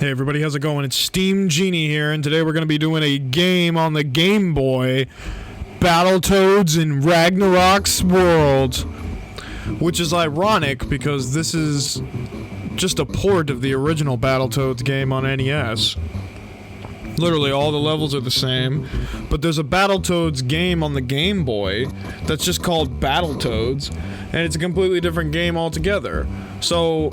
Hey everybody, how's it going? It's Steam Genie here, and today we're going to be doing a game on the Game Boy, Battletoads in Ragnarok's World, which is ironic because this is just a port of the original Battletoads game on NES. Literally all the levels are the same, but there's a Battletoads game on the Game Boy that's just called Battletoads, and it's a completely different game altogether. So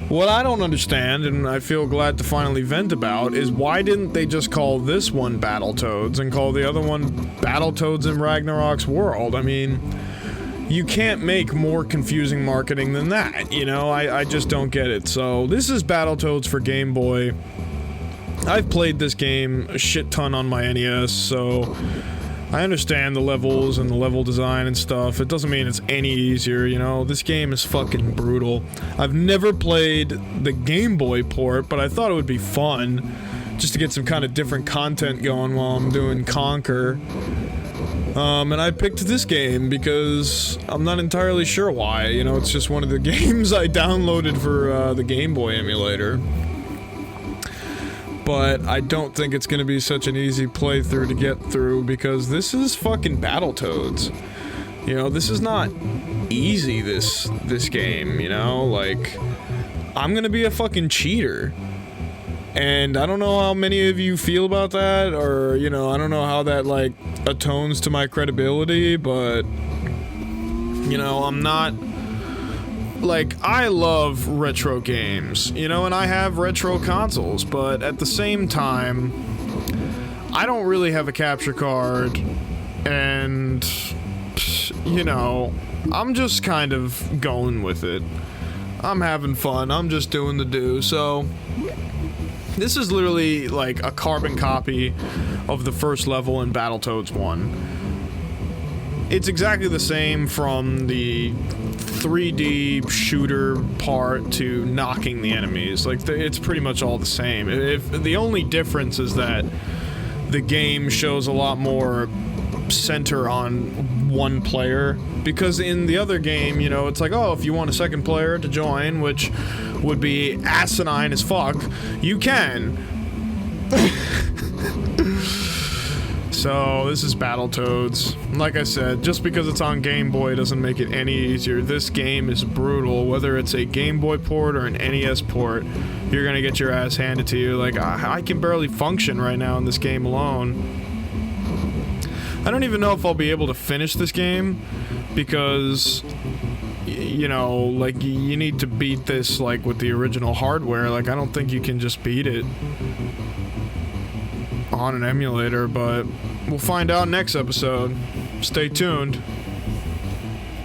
what I don't understand, and I feel glad to finally vent about, is why didn't they just call this one Battletoads and call the other one Battletoads in Ragnarok's World? I mean, you can't make more confusing marketing than that, you know? I just don't get it. So, this is Battletoads for Game Boy. I've played this game a shit ton on my NES, so I understand the levels and the level design and stuff. It doesn't mean it's any easier, you know? This game is fucking brutal. I've never played the Game Boy port, but I thought it would be fun just to get some kind of different content going while I'm doing Conquer. And I picked this game because I'm not entirely sure why. You know, it's just one of the games I downloaded for the Game Boy emulator. But I don't think it's gonna be such an easy playthrough to get through because this is fucking Battletoads. You know, this is not easy, this game, you know? Like, I'm gonna be a fucking cheater. And I don't know how many of you feel about that, or, you know, I don't know how that, like, atones to my credibility, but, you know, I'm not... Like, I love retro games, you know, and I have retro consoles, but at the same time, I don't really have a capture card, and, you know, I'm just kind of going with it. I'm having fun, I'm just doing the do, so... This is literally, like, a carbon copy of the first level in Battletoads 1. It's exactly the same from the 3D shooter part to knocking the enemies. Like, it's pretty much all the same. If the only difference is that the game shows a lot more center on one player, because in the other game, you know, it's like, oh, if you want a second player to join, which would be asinine as fuck, you can. So, this is Battletoads. Like I said, just because it's on Game Boy doesn't make it any easier. This game is brutal. Whether it's a Game Boy port or an NES port, you're gonna get your ass handed to you. Like, I can barely function right now in this game alone. I don't even know if I'll be able to finish this game, because, you know, like, you need to beat this, like, with the original hardware. Like, I don't think you can just beat it on an emulator, but we'll find out next episode. Stay tuned.